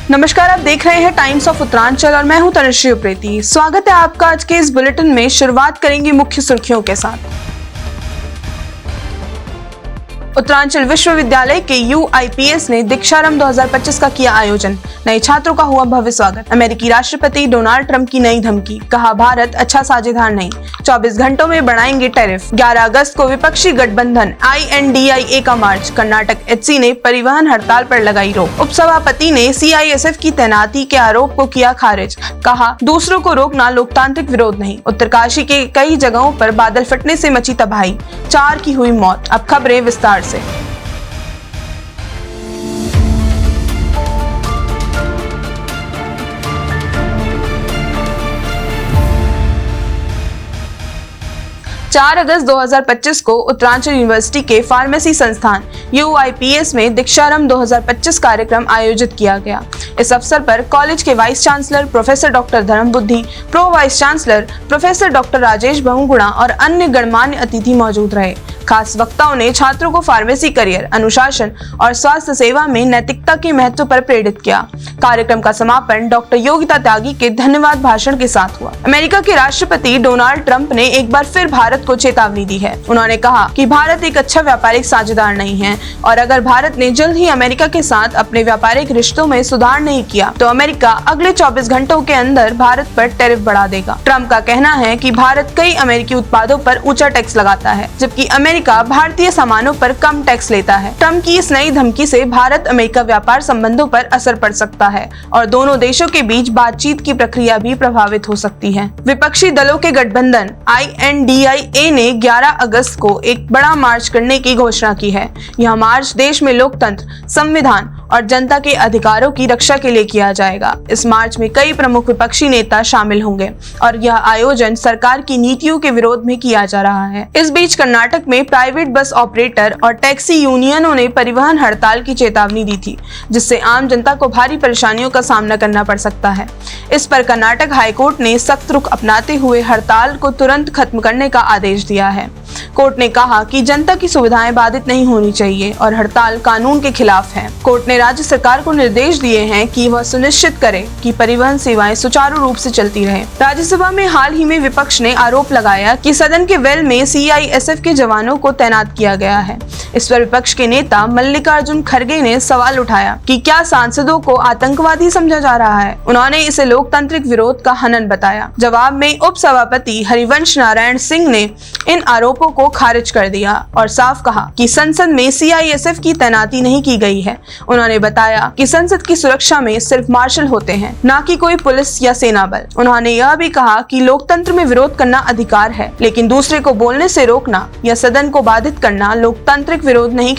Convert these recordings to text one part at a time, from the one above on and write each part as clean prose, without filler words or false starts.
नमस्कार, आप देख रहे हैं टाइम्स ऑफ उत्तरांचल और मैं हूं तनुश्री उप्रेती। स्वागत है आपका आज के इस बुलेटिन में। शुरुआत करेंगे मुख्य सुर्खियों के साथ। उत्तरांचल विश्वविद्यालय के UIPS ने दीक्षारंभ 2025 का किया आयोजन। नए छात्रों का हुआ भव्य स्वागत। अमेरिकी राष्ट्रपति डोनाल्ड ट्रंप की नई धमकी, कहा भारत अच्छा साझेदार नहीं, 24 घंटों में बढ़ाएंगे टैरिफ। 11 अगस्त को विपक्षी गठबंधन INDIA का मार्च। कर्नाटक HC ने परिवहन हड़ताल पर लगाई रोक। उपसभापति ने CISF की तैनाती के आरोप को किया खारिज, कहा दूसरों को रोकना लोकतांत्रिक विरोध नहीं। उत्तरकाशी के कई जगहों पर बादल फटने से मची तबाही, 4 की हुई मौत। अब खबरें विस्तार से। चार अगस्त 2025 को उत्तरांचल यूनिवर्सिटी के फार्मेसी संस्थान UIPS में दीक्षारंभ 2025 कार्यक्रम आयोजित किया गया। इस अवसर पर कॉलेज के vice chancellor professor doctor Dharmbuddhi, pro vice chancellor professor doctor Rajesh Bahuguna और अन्य गणमान्य अतिथि मौजूद रहे। खास वक्ताओं ने छात्रों को फार्मेसी करियर, अनुशासन और स्वास्थ्य सेवा में नैतिकता के महत्व पर प्रेरित किया। कार्यक्रम का समापन डॉक्टर योगिता त्यागी के धन्यवाद भाषण के साथ हुआ। अमेरिका के राष्ट्रपति डोनाल्ड ट्रंप ने एक बार फिर भारत को चेतावनी दी है। उन्होंने कहा कि भारत एक अच्छा व्यापारिक साझेदार नहीं है और अगर भारत ने जल्द ही अमेरिका के साथ अपने व्यापारिक रिश्तों में सुधार नहीं किया तो अमेरिका अगले 24 घंटों के अंदर भारत पर टैरिफ बढ़ा देगा। ट्रंप का कहना है कि भारत कई अमेरिकी उत्पादों पर ऊंचा टैक्स लगाता है, जबकि अमेरिका भारतीय सामानों पर कम टैक्स लेता है। ट्रंप की इस नई धमकी से भारत अमेरिका व्यापार संबंधों पर असर पड़ सकता है और दोनों देशों के बीच बातचीत की प्रक्रिया भी प्रभावित हो सकती है। विपक्षी दलों के गठबंधन INDIA ने 11 अगस्त को एक बड़ा मार्च करने की घोषणा की है। यह मार्च देश में लोकतंत्र, संविधान और जनता के अधिकारों की रक्षा के लिए किया जाएगा। इस मार्च में कई प्रमुख विपक्षी नेता शामिल होंगे और यह आयोजन सरकार की नीतियों के विरोध में किया जा रहा है। इस बीच कर्नाटक में प्राइवेट बस ऑपरेटर और टैक्सी यूनियनों ने परिवहन हड़ताल की चेतावनी दी थी, जिससे आम जनता को भारी परेशानियों का सामना करना पड़ सकता है। इस पर कर्नाटक हाईकोर्ट ने सख्त रुख अपनाते हुए हड़ताल को तुरंत खत्म करने का आदेश दिया है। कोर्ट ने कहा कि जनता की सुविधाएं बाधित नहीं होनी चाहिए और हड़ताल कानून के खिलाफ है। कोर्ट ने राज्य सरकार को निर्देश दिए हैं कि वह सुनिश्चित करे कि परिवहन सेवाएं सुचारू रूप से चलती रहें। राज्यसभा में हाल ही में विपक्ष ने आरोप लगाया कि सदन के वेल में CISF के जवानों को तैनात किया गया है। इस पर विपक्ष के नेता मल्लिकार्जुन खड़गे ने सवाल उठाया कि क्या सांसदों को आतंकवादी समझा जा रहा है। उन्होंने इसे लोकतांत्रिक विरोध का हनन बताया। जवाब में उपसभापति हरिवंश नारायण सिंह ने इन आरोपों को खारिज कर दिया और साफ कहा कि संसद में CISF की तैनाती नहीं की गई है। उन्होंने बताया कि संसद की सुरक्षा में सिर्फ मार्शल होते हैं, न कि कोई पुलिस या सेना बल। उन्होंने यह भी कहा कि लोकतंत्र में विरोध करना अधिकार है, लेकिन दूसरे को बोलने से रोकना या सदन को बाधित करना लोकतांत्रिक विरोध नहीं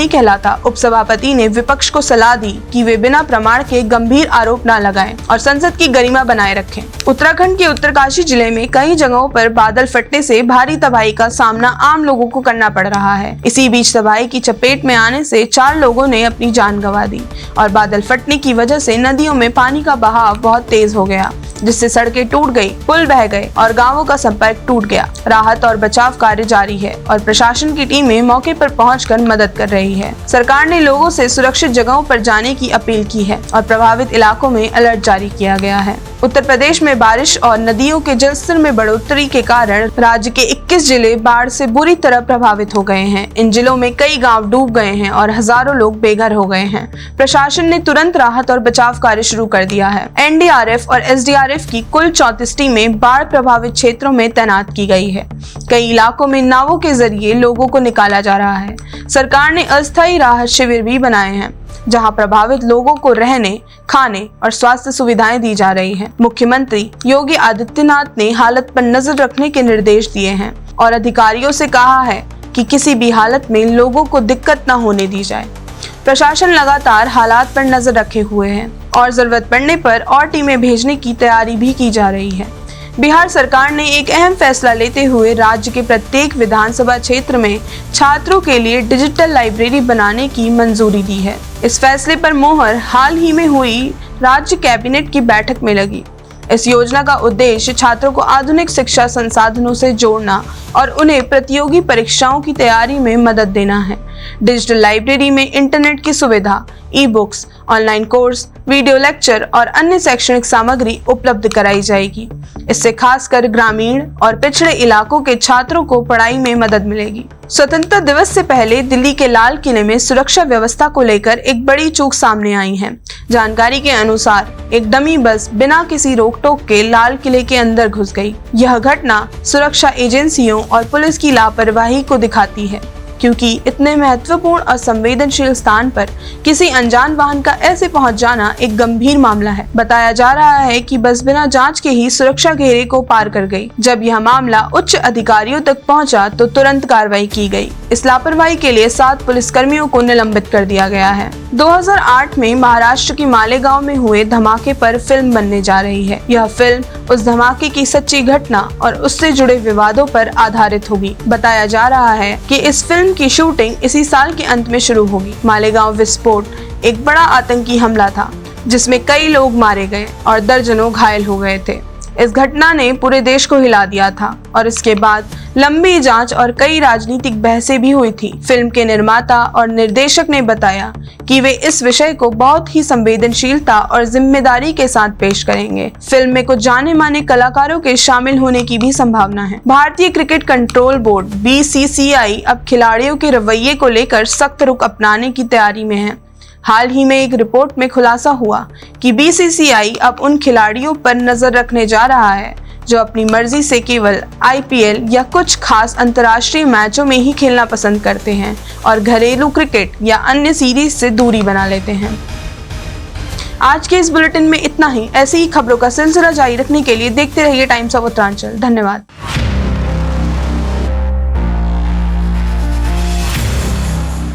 कहलाता। उपसभापति ने विपक्ष को सलाह दी कि वे बिना प्रमाण के गंभीर आरोप न लगाएं और संसद की गरिमा बनाए रखें। उत्तराखंड के उत्तरकाशी जिले में कई जगहों पर बादल फटने से भारी तबाही का सामना आम लोगों को करना पड़ रहा है। इसी बीच तबाही की चपेट में आने से 4 लोगों ने अपनी जान गंवा दी और बादल फटने की वजह से नदियों में पानी का बहाव बहुत तेज हो गया, जिससे सड़कें टूट गई, पुल बह गए और गांवों का संपर्क टूट गया। राहत और बचाव कार्य जारी है और प्रशासन की टीमें मौके पर पहुंचकर मदद कर रही है। सरकार ने लोगों से सुरक्षित जगहों पर जाने की अपील की है और प्रभावित इलाकों में अलर्ट जारी किया गया है। उत्तर प्रदेश में बारिश और नदियों के जलस्तर में बढ़ोतरी के कारण राज्य के 21 जिले बाढ़ से बुरी तरह प्रभावित हो गए हैं। इन जिलों में कई गांव डूब गए हैं और हजारों लोग बेघर हो गए हैं। प्रशासन ने तुरंत राहत और बचाव कार्य शुरू कर दिया है। NDRF और SDRF की कुल 34 टीमें बाढ़ प्रभावित क्षेत्रों में तैनात की गई है। कई इलाकों में नावों के जरिए लोगों को निकाला जा रहा है। सरकार ने अस्थायी राहत शिविर भी बनाए हैं, जहां प्रभावित लोगों को रहने, खाने और स्वास्थ्य सुविधाएं दी जा रही हैं। मुख्यमंत्री योगी आदित्यनाथ ने हालत पर नजर रखने के निर्देश दिए हैं और अधिकारियों से कहा है कि किसी भी हालत में लोगों को दिक्कत न होने दी जाए। प्रशासन लगातार हालात पर नजर रखे हुए है और जरूरत पड़ने पर और टीमें भेजने की तैयारी भी की जा रही है। बिहार सरकार ने एक अहम फैसला लेते हुए राज्य के प्रत्येक विधानसभा क्षेत्र में छात्रों के लिए डिजिटल लाइब्रेरी बनाने की मंजूरी दी है। इस फैसले पर मोहर हाल ही में हुई राज्य कैबिनेट की बैठक में लगी। इस योजना का उद्देश्य छात्रों को आधुनिक शिक्षा संसाधनों से जोड़ना और उन्हें प्रतियोगी परीक्षाओं की तैयारी में मदद देना है। डिजिटल लाइब्रेरी में इंटरनेट की सुविधा, e books, online course, video lecture और अन्य शैक्षणिक सामग्री उपलब्ध कराई जाएगी। इससे खासकर ग्रामीण और पिछड़े इलाकों के छात्रों को पढ़ाई में मदद मिलेगी। स्वतंत्रता दिवस से पहले दिल्ली के लाल किले में सुरक्षा व्यवस्था को लेकर एक बड़ी चूक सामने आई है। जानकारी के अनुसार एक डमी बस बिना किसी रोक टोक के लाल किले के अंदर घुस गई। यह घटना सुरक्षा एजेंसियों और पुलिस की लापरवाही को दिखाती है, क्योंकि इतने महत्वपूर्ण और संवेदनशील स्थान पर किसी अनजान वाहन का ऐसे पहुंच जाना एक गंभीर मामला है। बताया जा रहा है कि बस बिना जांच के ही सुरक्षा घेरे को पार कर गई। जब यह मामला उच्च अधिकारियों तक पहुंचा तो तुरंत कार्रवाई की गई। इस लापरवाही के लिए 7 पुलिसकर्मियों को निलंबित कर दिया गया है। 2008 में महाराष्ट्र के मालेगांव में हुए धमाके पर फिल्म बनने जा रही है। यह फिल्म उस धमाके की सच्ची घटना और उससे जुड़े विवादों पर आधारित होगी। बताया जा रहा है कि इस फिल्म की शूटिंग इसी साल के अंत में शुरू होगी। मालेगांव विस्फोट एक बड़ा आतंकी हमला था, जिसमें कई लोग मारे गए और दर्जनों घायल हो गए थे। इस घटना ने पूरे देश को हिला दिया था और इसके बाद लंबी जांच और कई राजनीतिक बहसें भी हुई थी। फिल्म के निर्माता और निर्देशक ने बताया कि वे इस विषय को बहुत ही संवेदनशीलता और जिम्मेदारी के साथ पेश करेंगे। फिल्म में कुछ जाने माने कलाकारों के शामिल होने की भी संभावना है। भारतीय क्रिकेट कंट्रोल बोर्ड BCCI अब खिलाड़ियों के रवैये को लेकर सख्त रुख अपनाने की तैयारी में है। हाल ही में एक रिपोर्ट में खुलासा हुआ कि BCCI अब उन खिलाड़ियों पर नजर रखने जा रहा है जो अपनी मर्जी से केवल IPL या कुछ खास अंतर्राष्ट्रीय मैचों में ही खेलना पसंद करते हैं और घरेलू क्रिकेट या अन्य सीरीज से दूरी बना लेते हैं। आज के इस बुलेटिन में इतना ही। ऐसी ही खबरों का सिलसिला जारी रखने के लिए देखते रहिए टाइम्स ऑफ उत्तरांचल। धन्यवाद।